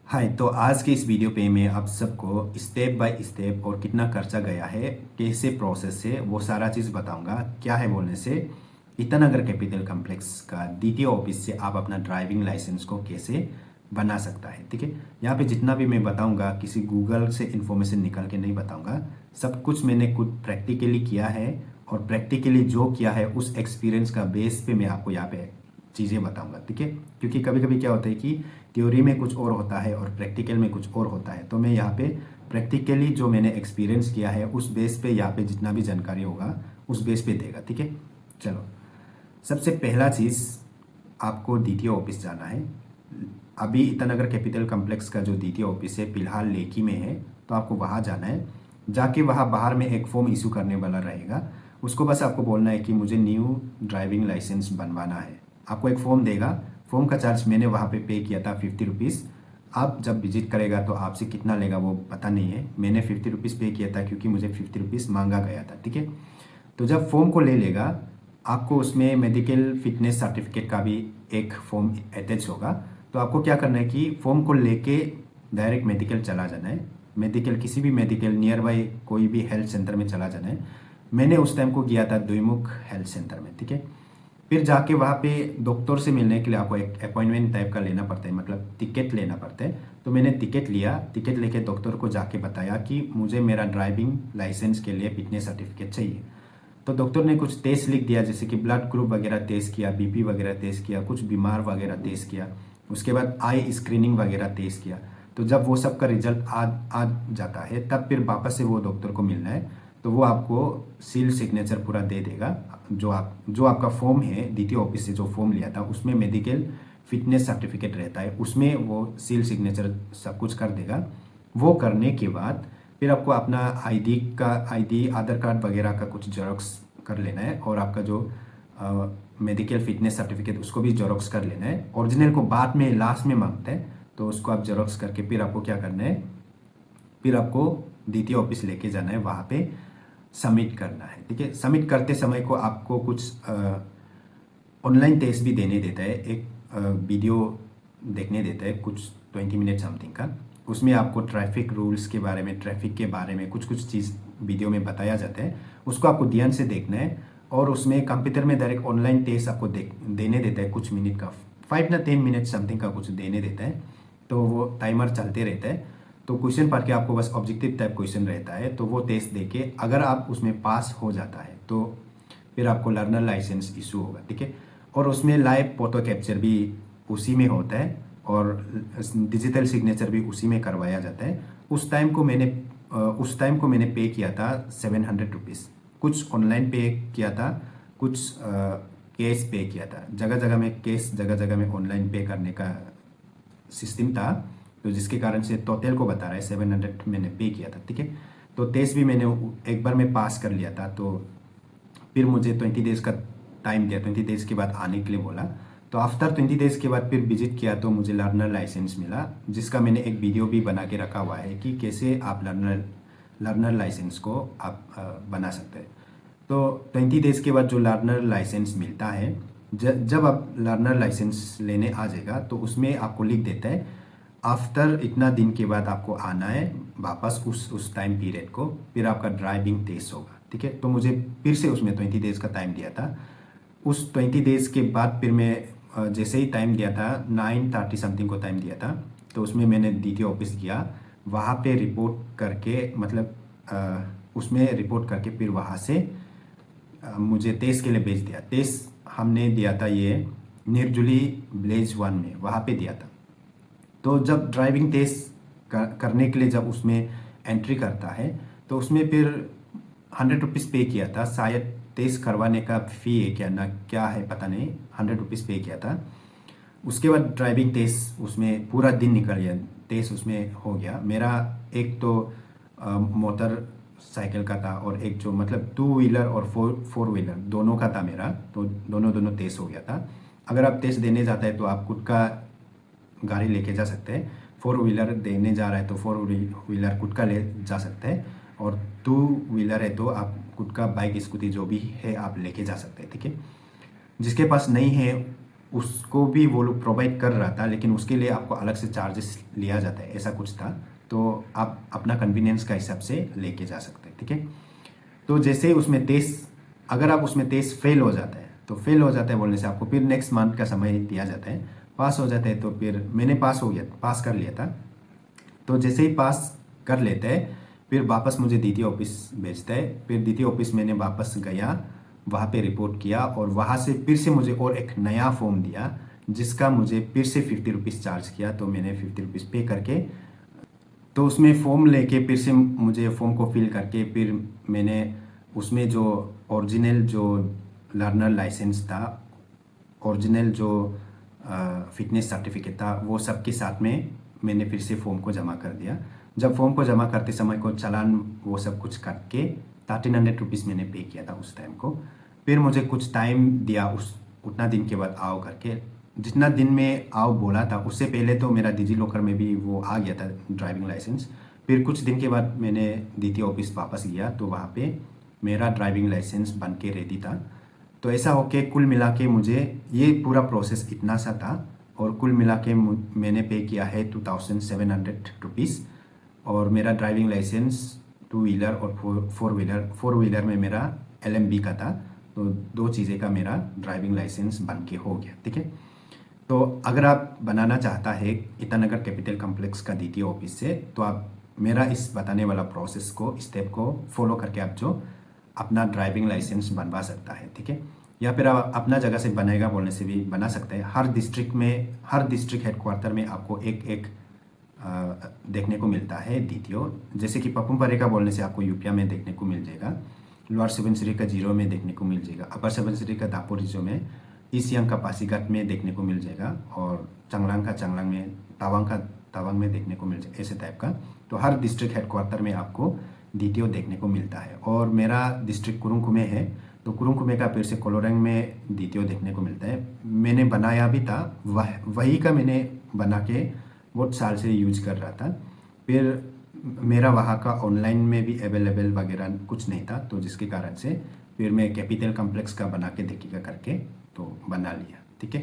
हाय। तो आज के इस वीडियो पे मैं आप सबको स्टेप बाय स्टेप और कितना खर्चा गया है, कैसे प्रोसेस है, वो सारा चीज़ बताऊंगा। क्या है बोलने से, ईटानगर कैपिटल कॉम्प्लेक्स का DTO ऑफिस से आप अपना ड्राइविंग लाइसेंस को कैसे बना सकता है। ठीक है, यहाँ पे जितना भी मैं बताऊंगा किसी गूगल से इन्फॉर्मेशन निकाल के नहीं बताऊंगा। सब कुछ मैंने खुद प्रैक्टिकली किया है और प्रैक्टिकली जो किया है उस एक्सपीरियंस का बेस पे मैं आपको यहाँ पे चीज़ें बताऊंगा। ठीक है, क्योंकि कभी कभी क्या होता है कि थ्योरी में कुछ और होता है और प्रैक्टिकल में कुछ और होता है। तो मैं यहाँ पे प्रैक्टिकली जो मैंने एक्सपीरियंस किया है उस बेस पे यहाँ पे जितना भी जानकारी होगा उस बेस पे देगा। ठीक है, चलो। सबसे पहला चीज़, आपको DTO ऑफिस जाना है। अभी ईटानगर कैपिटल कॉम्प्लेक्स का जो DTO ऑफिस है फिलहाल लेकी में है, तो आपको वहाँ जाना है। जाके वहाँ बाहर में एक फॉर्म इशू करने वाला रहेगा, उसको बस आपको बोलना है कि मुझे न्यू ड्राइविंग लाइसेंस बनवाना है। आपको एक फॉर्म देगा, फॉर्म का चार्ज मैंने वहाँ पे किया था 50 रुपीज़। आप जब विजिट करेगा तो आपसे कितना लेगा वो पता नहीं है। मैंने 50 रुपीज़ पे किया था क्योंकि मुझे 50 रुपीज़ मांगा गया था। ठीक है, तो जब फॉर्म को ले लेगा आपको उसमें मेडिकल फिटनेस सर्टिफिकेट का भी एक फॉर्म अटैच होगा। तो आपको क्या करना है कि फॉर्म को लेके डायरेक्ट मेडिकल चला जाना है। मेडिकल, किसी भी मेडिकल नियर बाई कोई भी हेल्थ सेंटर में चला जाना है। मैंने उस टाइम को गया था द्विमुख हेल्थ सेंटर में। ठीक है, फिर जाके वहाँ पे डॉक्टर से मिलने के लिए आपको एक अपॉइंटमेंट टाइप का लेना पड़ता है, मतलब टिकट लेना पड़ता है। तो मैंने टिकट लिया, टिकट लेके डॉक्टर को जाके बताया कि मुझे मेरा ड्राइविंग लाइसेंस के लिए फिटनेस सर्टिफिकेट चाहिए। तो डॉक्टर ने कुछ टेस्ट लिख दिया, जैसे कि ब्लड ग्रुप वगैरह टेस्ट किया, BP वगैरह टेस्ट किया, कुछ बीमार वगैरह टेस्ट किया, उसके बाद आई स्क्रीनिंग वगैरह टेस्ट किया। तो जब वो सब का रिजल्ट आ जाता है तब फिर वापस से वो डॉक्टर को मिलना है। तो वो आपको सील सिग्नेचर पूरा दे देगा। जो आपका फॉर्म है DTO ऑफिस से जो फॉर्म लिया था उसमें मेडिकल फिटनेस सर्टिफिकेट रहता है, उसमें वो सील सिग्नेचर सब कुछ कर देगा। वो करने के बाद फिर आपको अपना ID आधार कार्ड वगैरह का कुछ जेरोक्स कर लेना है, और आपका जो मेडिकल फिटनेस सर्टिफिकेट उसको भी जेरोक्स कर लेना है। ओरिजिनल को बाद में लास्ट में मांगते हैं, तो उसको आप जेरोक्स करके फिर आपको क्या करना है, फिर आपको DTO ऑफिस लेके जाना है, वहाँ पे सबमिट करना है। ठीक है, सबमिट करते समय को आपको कुछ ऑनलाइन टेस्ट भी देने देता है, एक वीडियो देखने देता है कुछ 20 मिनट समथिंग का। उसमें आपको ट्रैफिक रूल्स के बारे में, ट्रैफिक के बारे में कुछ कुछ चीज़ वीडियो में बताया जाता है, उसको आपको ध्यान से देखना है। और उसमें कंप्यूटर में डायरेक्ट ऑनलाइन टेस्ट आपको देने देता है कुछ मिनट का, 5 या 10 मिनट समथिंग का कुछ देने देता है। तो वो टाइमर चलते रहता है। तो क्वेश्चन पढ़ के आपको बस ऑब्जेक्टिव टाइप क्वेश्चन रहता है, तो वो टेस्ट देके अगर आप उसमें पास हो जाता है तो फिर आपको लर्नर लाइसेंस इशू होगा। ठीक है, और उसमें लाइव फोटो कैप्चर भी उसी में होता है और डिजिटल सिग्नेचर भी उसी में करवाया जाता है। उस टाइम को मैंने पे किया था 700 रुपीज़। कुछ ऑनलाइन पे किया था, कुछ कैश पे किया था। जगह जगह में कैश, जगह जगह में ऑनलाइन पे करने का सिस्टम था। तो जिसके कारण से टोटल को बता रहा है 700 मैंने पे किया था। ठीक है, तो टेस्ट भी मैंने एक बार में पास कर लिया था। तो फिर मुझे 20 डेज का टाइम दिया, 20 डेज के बाद आने के लिए बोला। तो आफ्टर 20 डेज के बाद फिर विजिट किया तो मुझे लर्नर लाइसेंस मिला, जिसका मैंने एक वीडियो भी बना के रखा हुआ है कि कैसे आप लर्नर लाइसेंस को आप बना सकते हैं। तो 20 डेज के बाद जो लर्नर लाइसेंस मिलता है, जब आप लर्नर लाइसेंस लेने आ जाएगा तो उसमें आपको लिख देता है आफ्टर इतना दिन के बाद आपको आना है वापस उस टाइम पीरियड को, फिर आपका ड्राइविंग टेस्ट होगा। ठीक है, तो मुझे फिर से उसमें 20 डेज का टाइम दिया था। उस 20 डेज के बाद फिर मैं जैसे ही टाइम दिया था 9:30 समथिंग को टाइम दिया था, तो उसमें मैंने DTO ऑफिस गया। वहाँ पे रिपोर्ट करके, मतलब उसमें रिपोर्ट करके फिर वहाँ से मुझे टेस्ट के लिए भेज दिया। टेस्ट हमने दिया था ये निर्जुली विलेज 1 में, वहाँ पे दिया था। तो जब ड्राइविंग टेस्ट करने के लिए जब उसमें एंट्री करता है तो उसमें फिर 100 रुपीज़ पे किया था। शायद टेस्ट करवाने का फ़ी है क्या ना क्या है पता नहीं, 100 रुपीज़ पे किया था। उसके बाद ड्राइविंग टेस्ट उसमें पूरा दिन निकल गया, टेस्ट उसमें हो गया मेरा। एक तो मोटर साइकिल का था और एक जो मतलब 2 व्हीलर और फोर व्हीलर दोनों का था मेरा, तो दोनों टेस्ट हो गया था। अगर आप टेस्ट देने जाता है तो आप खुद का गाड़ी लेके जा सकते हैं। 4 व्हीलर देने जा रहा है तो 4 व्हीलर खुद का ले जा सकते हैं, और 2 व्हीलर है तो आप खुद का बाइक स्कूटी जो भी है आप लेके जा सकते हैं। ठीक है, जिसके पास नहीं है उसको भी वो लोग प्रोवाइड कर रहा था, लेकिन उसके लिए आपको अलग से चार्जेस लिया जाता है, ऐसा कुछ था। तो आप अपना कन्वीनियंस का हिसाब से लेके जा सकते हैं, ठीक है। तो जैसे ही उसमें टेस्ट, अगर आप उसमें टेस्ट फेल हो जाता है तो फेल हो जाता है बोलने से आपको फिर नेक्स्ट मंथ का समय दिया जाता है। पास हो जाता है तो फिर मैंने पास कर लिया था। तो जैसे ही पास कर लेते हैं फिर वापस मुझे DTO ऑफिस भेजता है। फिर DTO ऑफिस मैंने वापस गया, वहाँ पे रिपोर्ट किया और वहाँ से फिर से मुझे और एक नया फॉर्म दिया जिसका मुझे फिर से 50 रुपीज़ चार्ज किया। तो मैंने 50 रुपीज़ पे करके तो उसमें फॉर्म लेके फिर से मुझे फॉर्म को फिल करके फिर मैंने उसमें जो ओरिजिनल जो लर्नर लाइसेंस था, ओरिजिनल जो फिटनेस सर्टिफिकेट था, वो सब के साथ में मैंने फिर से फॉर्म को जमा कर दिया। जब फॉर्म को जमा करते समय को चालान वो सब कुछ करके 1300 रुपीज़ मैंने पे किया था उस टाइम को। फिर मुझे कुछ टाइम दिया उस उतना दिन के बाद आओ करके। जितना दिन में आओ बोला था उससे पहले तो मेरा डिजी लॉकर में भी वो आ गया था ड्राइविंग लाइसेंस। फिर कुछ दिन के बाद मैंने DTO ऑफिस वापस गया तो वहाँ पे मेरा ड्राइविंग लाइसेंस बन के रेडी था। तो ऐसा होके कुल मिला के मुझे ये पूरा प्रोसेस इतना सा था और कुल मिला के मैंने पे किया है 2700 रुपीज़। और मेरा ड्राइविंग लाइसेंस 2 व्हीलर और 4 व्हीलर में मेरा LMB का था। तो 2 चीज़ें का मेरा ड्राइविंग लाइसेंस बन के हो गया, ठीक है। तो अगर आप बनाना चाहता है ईटानगर कैपिटल कॉम्प्लेक्स का DTO ऑफिस से, तो आप मेरा इस बताने वाला प्रोसेस को, स्टेप को फॉलो करके आप जो अपना ड्राइविंग लाइसेंस बनवा सकता है, ठीक है। या फिर आप अपना जगह से बनेगा बोलने से भी बना सकते हैं। हर डिस्ट्रिक्ट हेडक्वार्टर में आपको एक देखने को मिलता है DTO। जैसे कि पपुमपारे का बोलने से आपको यूपिया में देखने को मिल जाएगा, लोअर सुबनसिरी का जीरो में देखने को मिल जाएगा, अपर सुबनसिरी का दापोरिजो में, ईस्ट सियांग का पासीघाट में देखने को मिल जाएगा और चांगलांग का चांगलांग में, तावांग में देखने को मिल जाएगा, ऐसे टाइप का। तो हर डिस्ट्रिक्ट हेडक्वार्टर में आपको DTO देखने को मिलता है। और मेरा डिस्ट्रिक्ट कुरुंग कुमे है तो कुरुंग कुमे का फिर से कोलोरंग में DTO देखने को मिलता है। मैंने बनाया भी था, वही का मैंने बना के बहुत साल से यूज कर रहा था। फिर मेरा वहाँ का ऑनलाइन में भी अवेलेबल वगैरह कुछ नहीं था, तो जिसके कारण से फिर मैं कैपिटल कॉम्प्लेक्स का बना के देखिएगा करके तो बना लिया, ठीक है।